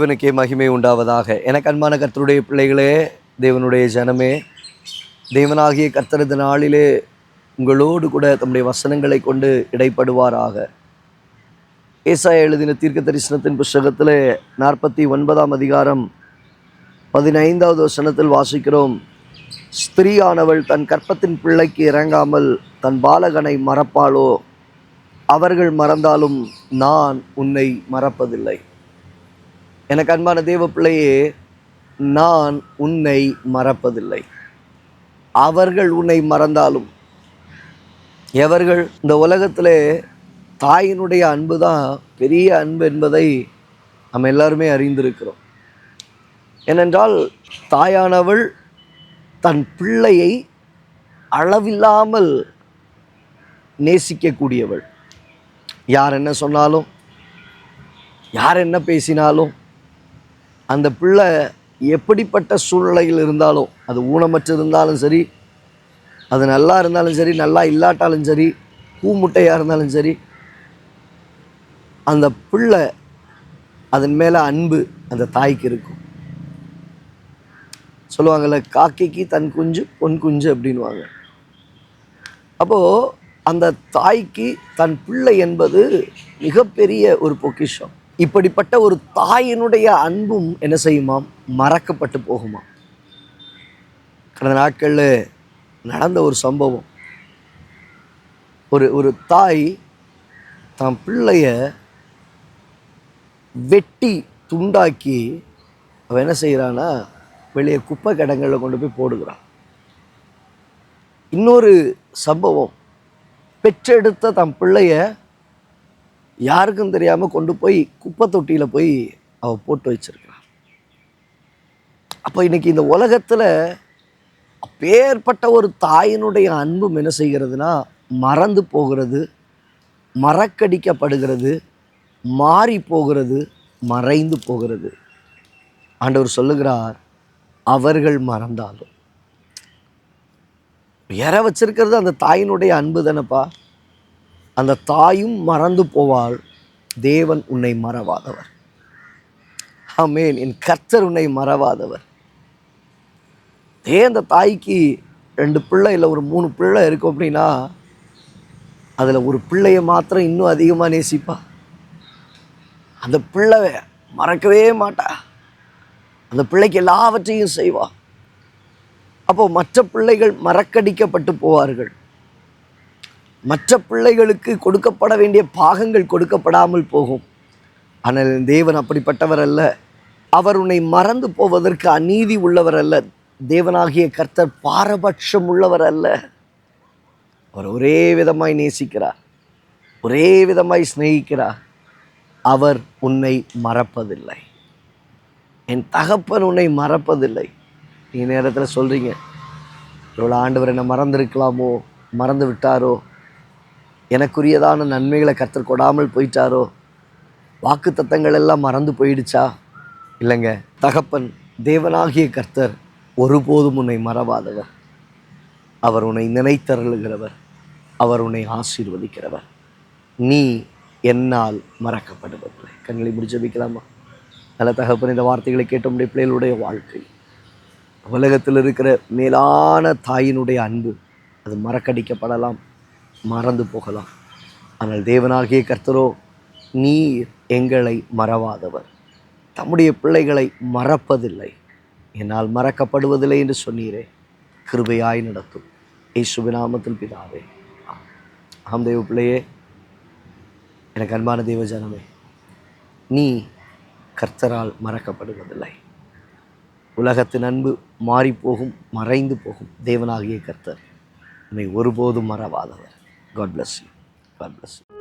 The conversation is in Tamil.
தேவனுக்கே மகிமை உண்டாவதாக. எனக்கு அன்பான கர்த்தருடைய பிள்ளைகளே, தேவனுடைய ஜனமே, தேவனாகிய கர்த்தர் இந்த நாளிலே உங்களோடு கூட தம்முடைய வசனங்களை கொண்டு இடைப்படுவாராக. ஏசாயா எழுதின தீர்க்க தரிசனத்தின் புஸ்தகத்தில் 49ஆம் அதிகாரம் 15வது வசனத்தில் வாசிக்கிறோம். ஸ்திரீயானவள் தன் கற்பத்தின் பிள்ளைக்கு இறங்காமல் தன் பாலகனை மறப்பாளோ? அவர்கள் மறந்தாலும் நான் உன்னை மறப்பதில்லை. எனக்கு அன்பான தேவ பிள்ளையே, நான் உன்னை மறப்பதில்லை. அவர்கள் உன்னை மறந்தாலும், எவர்கள்? இந்த உலகத்திலே தாயினுடைய அன்பு தான் பெரிய அன்பு என்பதை நம்ம எல்லாருமே அறிந்திருக்கிறோம். ஏனென்றால் தாயானவள் தன் பிள்ளையை அளவில்லாமல் நேசிக்கக்கூடியவள். யார் என்ன சொன்னாலும், யார் என்ன பேசினாலும், அந்த பிள்ளை எப்படிப்பட்ட சூழ்நிலையில் இருந்தாலும், அது ஊனமற்று இருந்தாலும் சரி, அது நல்லா இருந்தாலும் சரி, நல்லா இல்லாட்டாலும் சரி, பூமுட்டையாக இருந்தாலும் சரி, அந்த பிள்ளை அதன் மேலே அன்பு அந்த தாய்க்கு இருக்கும். சொல்லுவாங்கள்ல, காக்கைக்கு தன் குஞ்சு பொன் குஞ்சு அப்படின்வாங்க. அப்போது அந்த தாய்க்கு தன் பிள்ளை என்பது மிகப்பெரிய ஒரு பொக்கிஷம். இப்படிப்பட்ட ஒரு தாயினுடைய அன்பும் என்ன செய்யுமாம்? மறக்கப்பட்டு போகுமா? கடந்த நாட்களில் நடந்த ஒரு சம்பவம். ஒரு தாய் தன் பிள்ளைய வெட்டி துண்டாக்கி அவன் என்ன செய்கிறான்னா, வெளியே குப்பை கிடங்களில் கொண்டு போய் போடுகிறான். இன்னொரு சம்பவம், பெற்றெடுத்த தன் பிள்ளைய யாருக்கும் தெரியாமல் கொண்டு போய் குப்பை தொட்டியில் போய் அவள் போட்டு வச்சிருக்கிறான். அப்போ இன்னைக்கு இந்த உலகத்தில் அப்பேற்பட்ட ஒரு தாயினுடைய அன்பும் என்ன செய்கிறதுனா மறந்து போகிறது, மறக்கடிக்கப்படுகிறது, மாறி போகிறது, மறைந்து போகிறது. ஆண்டவர் சொல்லுகிறார், அவர்கள் மறந்தாலும். யாரை வச்சிருக்கிறது? அந்த தாயினுடைய அன்பு தானப்பா. அந்த தாயும் மறந்து போவாள், தேவன் உன்னை மறவாதவர். ஆமென். என் கர்த்தர் உன்னை மறவாதவர். அந்த தாய்க்கு 2 பிள்ளை இல்லை ஒரு 3 பிள்ளை இருக்கும் அப்படின்னா, அதில் ஒரு பிள்ளையை மாத்திரம் இன்னும் அதிகமாக நேசிப்பா. அந்த பிள்ளை மறக்கவே மாட்டா. அந்த பிள்ளைக்கு எல்லாவற்றையும் செய்வா. அப்போது மற்ற பிள்ளைகள் மறக்கடிக்கப்பட்டு போவார்கள். மற்ற பிள்ளைகளுக்கு கொடுக்கப்பட வேண்டிய பாகங்கள் கொடுக்கப்படாமல் போகும். ஆனால் தேவன் அப்படிப்பட்டவர் அல்ல. அவர் உன்னை மறந்து போவதற்கு அநீதி உள்ளவர் அல்ல. தேவனாகிய கர்த்தர் பாரபட்சம் உள்ளவர் அல்ல. அவர் ஒரே விதமாய் நேசிக்கிறார், ஒரே விதமாய் சிநேகிக்கிறார். அவர் உன்னை மறப்பதில்லை. என் தகப்பன் உன்னை மறப்பதில்லை. நீ நேரத்தில் சொல்கிறீங்க, இவ்வளோ ஆண்டவர் என்னை மறந்துருக்கலாமோ, மறந்து விட்டாரோ, எனக்குரியதான நன்மைகளை கர்த்தர் கொடாமல் போயிட்டாரோ, வாக்கு தத்தங்கள் எல்லாம் மறந்து போயிடுச்சா? இல்லைங்க. தகப்பன் தேவனாகிய கர்த்தர் ஒருபோதும் உன்னை மறவாதவர். அவர் உன்னை நினைத்தருளுகிறவர், அவர் உன்னை ஆசீர்வதிக்கிறவர். நீ என்னால் மறக்கப்படுவதில்லை. கண்களை முடிச்சு வைக்கலாமா? நல்ல தகப்பன், இந்த வார்த்தைகளை கேட்ட உடைய பிள்ளைகளுடைய வாழ்க்கை, உலகத்தில் இருக்கிற மேலான தாயினுடைய அன்பு அது மறக்கடிக்கப்படலாம், மறந்து போகலாம். ஆனால் தேவனாகிய கர்த்தரோ, நீர் எங்களை மறவாதவர், தம்முடைய பிள்ளைகளை மறப்பதில்லை, என்னால் மறக்கப்படுவதில்லை என்று சொன்னீரே. கிருபையாய் நடத்தும் இயேசுவின் நாமத்தில் பிதாவே. ஆம் தேவ பிள்ளையே, எனக்கு அன்பான தேவ ஜனமே, நீ கர்த்தரால் மறக்கப்படுவதில்லை. உலகத்தின் அன்பு மாறிப்போகும், மறைந்து போகும். தேவனாகிய கர்த்தர் உன்னை ஒருபோதும் மறவாதவர். God bless you. God bless you.